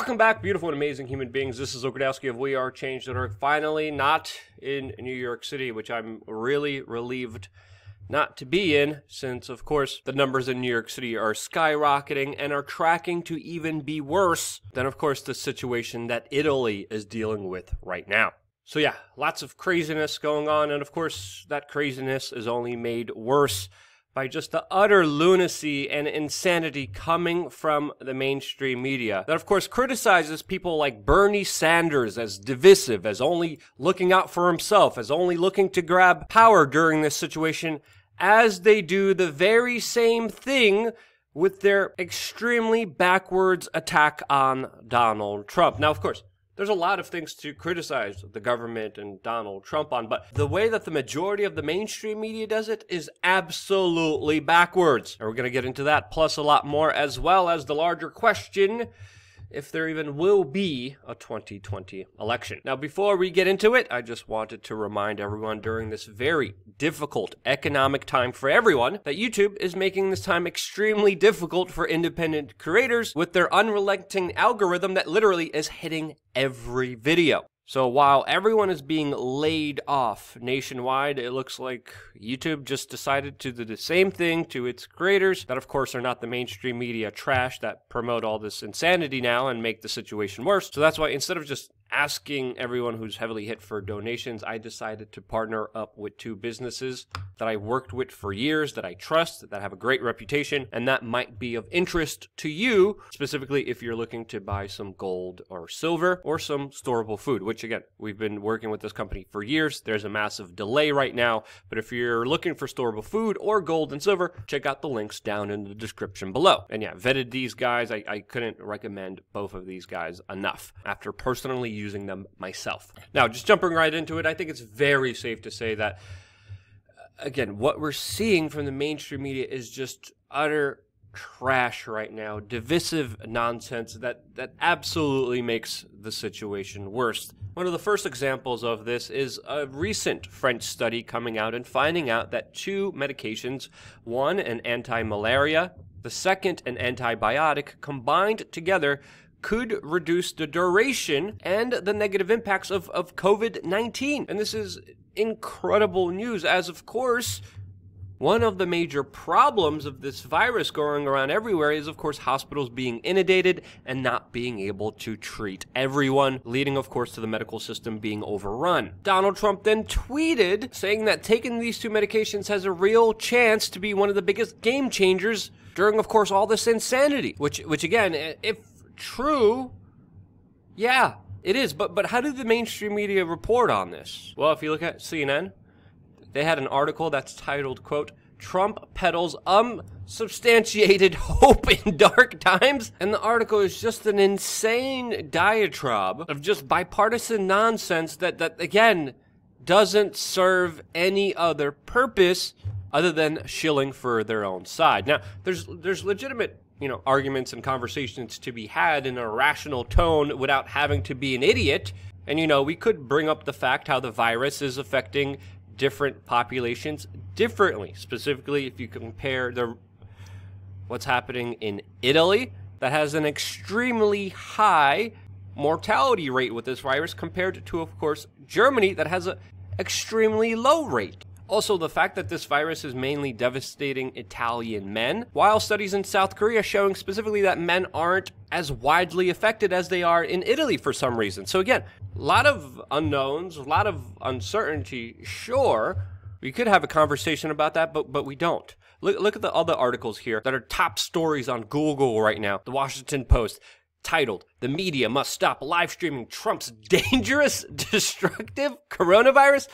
Welcome back, beautiful and amazing human beings. This is Okradowski of WeAreChange.org. Finally, not in New York City, which I'm really relieved not to be in, since, of course, the numbers in New York City are skyrocketing and are tracking to even be worse than, of course, the situation that Italy is dealing with right now. So yeah, lots of craziness going on, and of course, that craziness is only made worse by just the utter lunacy and insanity coming from the mainstream media that, of course, criticizes people like Bernie Sanders as divisive, as only looking out for himself, as only looking to grab power during this situation, as they do the very same thing with their extremely backwards attack on Donald Trump. Now, of course, there's a lot of things to criticize the government and Donald Trump on, but the way that the majority of the mainstream media does it is absolutely backwards. And we're going to get into that, plus a lot more, as well as the larger question if there even will be a 2020 election. Now, before we get into it, I just wanted to remind everyone during this very difficult economic time for everyone that YouTube is making this time extremely difficult for independent creators with their unrelenting algorithm that literally is hitting every video. So while everyone is being laid off nationwide, it looks like YouTube just decided to do the same thing to its creators that, of course, are not the mainstream media trash that promote all this insanity now and make the situation worse. So that's why instead of just asking everyone who's heavily hit for donations, I decided to partner up with two businesses that I worked with for years, that I trust, that have a great reputation, and that might be of interest to you, specifically if you're looking to buy some gold or silver or some storable food, which again, we've been working with this company for years. There's a massive delay right now, but if you're looking for storable food or gold and silver, check out the links down in the description below. And yeah, vetted these guys. I couldn't recommend both of these guys enough after personally using them myself. Now, just jumping right into it, I think it's very safe to say that, again, what we're seeing from the mainstream media is just utter trash right now, divisive nonsense that absolutely makes the situation worse. One of the first examples of this is a recent French study coming out and finding out that two medications, one an anti-malaria, the second an antibiotic, combined together could reduce the duration and the negative impacts of COVID-19. And this is incredible news, as of course, one of the major problems of this virus going around everywhere is, of course, hospitals being inundated and not being able to treat everyone, leading, of course, to the medical system being overrun. Donald Trump then tweeted saying that taking these two medications has a real chance to be one of the biggest game changers during, of course, all this insanity, which again, if true, yeah, it is. But how did the mainstream media report on this? Well, if you look at CNN, they had an article that's titled, quote, "Trump peddles unsubstantiated hope in dark times." And the article is just an insane diatribe of just bipartisan nonsense that again, doesn't serve any other purpose other than shilling for their own side. Now, there's legitimate arguments and conversations to be had in a rational tone without having to be an idiot. And, we could bring up the fact how the virus is affecting different populations differently. Specifically, if you compare what's happening in Italy, that has an extremely high mortality rate with this virus compared to, of course, Germany, that has an extremely low rate. Also, the fact that this virus is mainly devastating Italian men, while studies in South Korea showing specifically that men aren't as widely affected as they are in Italy for some reason. So again, a lot of unknowns, a lot of uncertainty. Sure, we could have a conversation about that, but we don't. Look at the other articles here that are top stories on Google right now. The Washington Post, titled, "The Media Must Stop Live Streaming Trump's Dangerous, Destructive Coronavirus."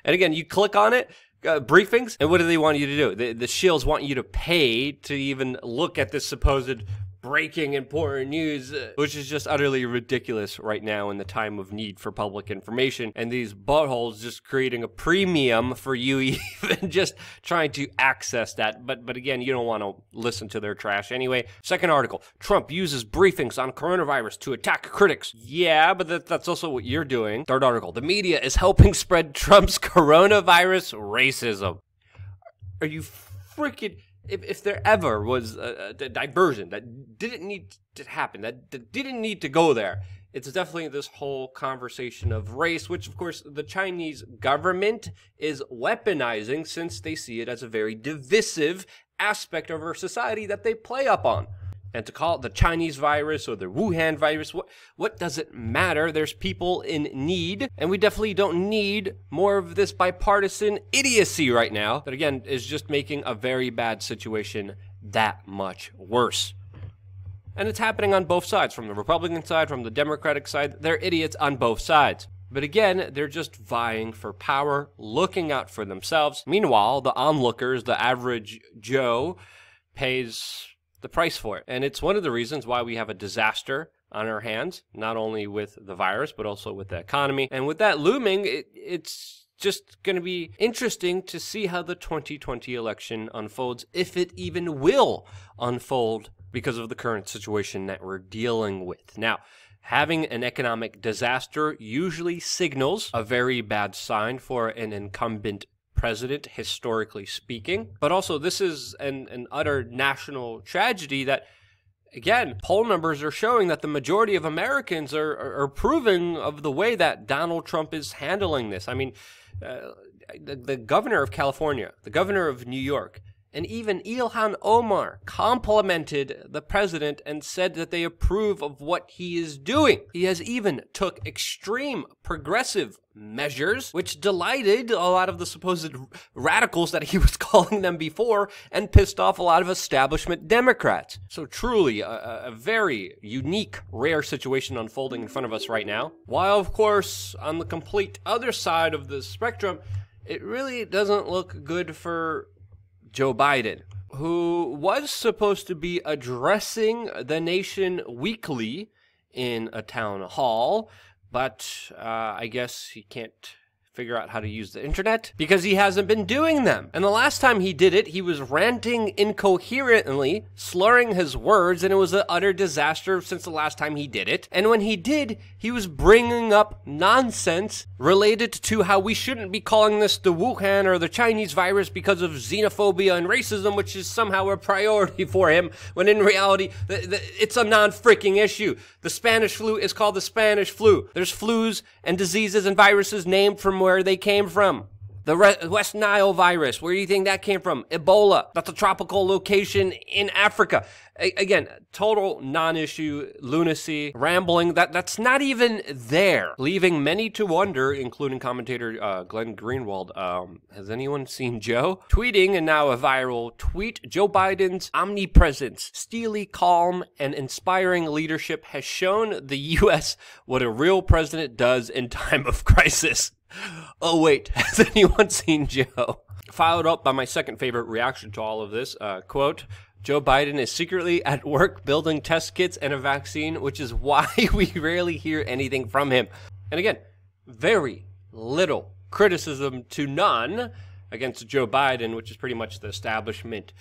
And again, you click on it, briefings, and what do they want you to do? The shills want you to pay to even look at this supposed breaking important news, which is just utterly ridiculous right now in the time of need for public information, and these buttholes just creating a premium for you even just trying to access that. But again, you don't want to listen to their trash anyway. Second article, Trump uses briefings on coronavirus to attack critics. Yeah, but that's also what you're doing. Third article, the media is helping spread Trump's coronavirus racism. Are you freaking... if there ever was a diversion that didn't need to happen, that didn't need to go there, it's definitely this whole conversation of race, which, of course, the Chinese government is weaponizing since they see it as a very divisive aspect of our society that they play up on. And to call it the Chinese virus or the Wuhan virus, what does it matter? There's people in need, and we definitely don't need more of this bipartisan idiocy right now that, again, is just making a very bad situation that much worse. And it's happening on both sides, from the Republican side, from the Democratic side. They're idiots on both sides. But again, they're just vying for power, looking out for themselves. Meanwhile, the onlookers, the average Joe, pays the price for it. And it's one of the reasons why we have a disaster on our hands, not only with the virus, but also with the economy. And with that looming, it's just going to be interesting to see how the 2020 election unfolds, if it even will unfold, because of the current situation that we're dealing with. Now, having an economic disaster usually signals a very bad sign for an incumbent president, historically speaking. But also, this is an utter national tragedy that, again, poll numbers are showing that the majority of Americans are approving of the way that Donald Trump is handling this. I mean, the governor of California, the governor of New York, and even Ilhan Omar complimented the president and said that they approve of what he is doing. He has even took extreme progressive measures, which delighted a lot of the supposed radicals that he was calling them before and pissed off a lot of establishment Democrats. So truly a very unique, rare situation unfolding in front of us right now. While, of course, on the complete other side of the spectrum, it really doesn't look good for Joe Biden, who was supposed to be addressing the nation weekly in a town hall, but I guess he can't figure out how to use the internet because he hasn't been doing them. And the last time he did it, he was ranting incoherently, slurring his words, and it was an utter disaster since the last time he did it. And when he did, he was bringing up nonsense related to how we shouldn't be calling this the Wuhan or the Chinese virus because of xenophobia and racism, which is somehow a priority for him, when in reality, it's a non-freaking issue. The Spanish flu is called the Spanish flu. There's flus and diseases and viruses named from where they came from. The West Nile virus, where do you think that came from? Ebola. That's a tropical location in Africa. Again, total non-issue, lunacy, rambling, that's not even there. Leaving many to wonder, including commentator Glenn Greenwald, has anyone seen Joe? Tweeting, and now a viral tweet, Joe Biden's omnipresence, steely, calm, and inspiring leadership has shown the U.S. what a real president does in time of crisis. Oh wait, has anyone seen Joe? Followed up by my second favorite reaction to all of this, quote, Joe Biden is secretly at work building test kits and a vaccine, which is why we rarely hear anything from him. And again, very little criticism to none against Joe Biden, which is pretty much the establishment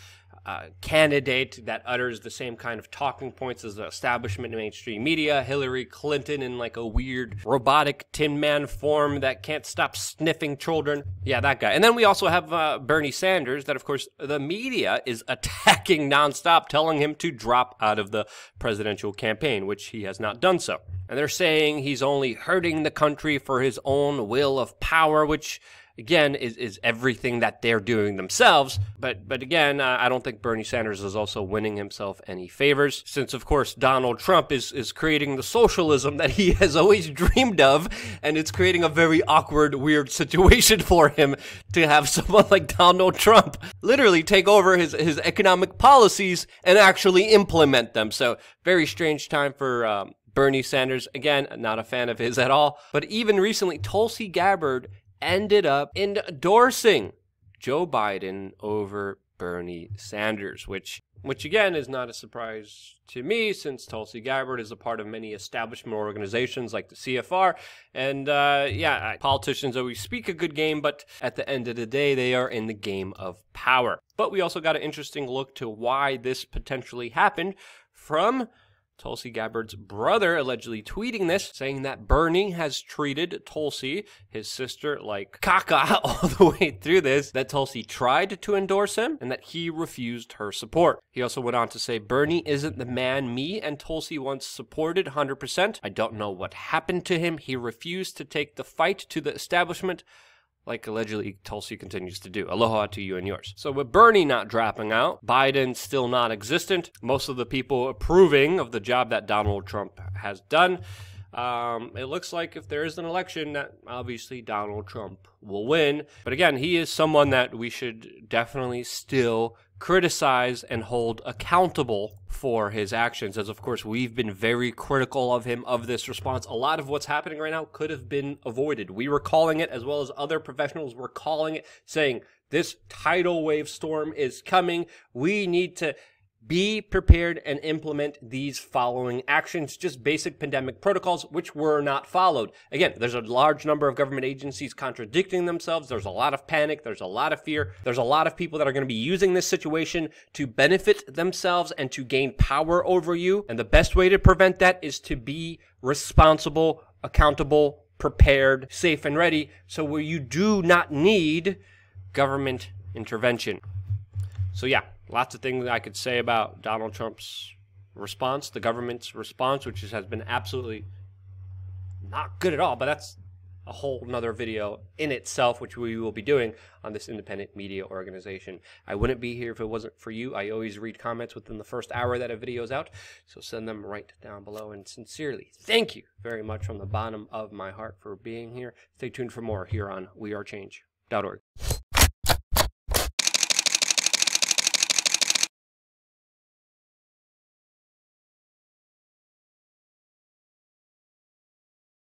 candidate that utters the same kind of talking points as the establishment mainstream media, Hillary Clinton in like a weird robotic Tin Man form that can't stop sniffing children. Yeah, that guy. And then we also have Bernie Sanders that, of course, the media is attacking nonstop, telling him to drop out of the presidential campaign, which he has not done so. And they're saying he's only hurting the country for his own will of power, which again, is everything that they're doing themselves. But again, I don't think Bernie Sanders is also winning himself any favors, since, of course, Donald Trump is creating the socialism that he has always dreamed of, and it's creating a very awkward, weird situation for him to have someone like Donald Trump literally take over his economic policies and actually implement them. So, very strange time for Bernie Sanders. Again, not a fan of his at all. But even recently, Tulsi Gabbard ended up endorsing Joe Biden over Bernie Sanders, which again is not a surprise to me, since Tulsi Gabbard is a part of many establishment organizations like the CFR. And politicians always speak a good game, but at the end of the day, they are in the game of power. But we also got an interesting look to why this potentially happened from Tulsi Gabbard's brother allegedly tweeting this, saying that Bernie has treated Tulsi, his sister, like caca all the way through this, that Tulsi tried to endorse him, and that he refused her support. He also went on to say, Bernie isn't the man me and Tulsi once supported 100%. I don't know what happened to him. He refused to take the fight to the establishment, like allegedly Tulsi continues to do. Aloha to you and yours. So with Bernie not dropping out, Biden still non-existent, most of the people approving of the job that Donald Trump has done, it looks like if there is an election that obviously Donald Trump will win. But again, he is someone that we should definitely still criticize and hold accountable for his actions, as of course we've been very critical of him, of this response. A lot of what's happening right now could have been avoided. We were calling it, as well as other professionals were calling it, saying this tidal wave storm is coming. We need to be prepared and implement these following actions, just basic pandemic protocols, which were not followed. Again, there's a large number of government agencies contradicting themselves. There's a lot of panic. There's a lot of fear. There's a lot of people that are going to be using this situation to benefit themselves and to gain power over you. And the best way to prevent that is to be responsible, accountable, prepared, safe, and ready, so where you do not need government intervention. So yeah, lots of things I could say about Donald Trump's response, the government's response, which has been absolutely not good at all, but that's a whole nother video in itself, which we will be doing on this independent media organization. I wouldn't be here if it wasn't for you. I always read comments within the first hour that a video is out, so send them right down below. And sincerely, thank you very much from the bottom of my heart for being here. Stay tuned for more here on wearechange.org.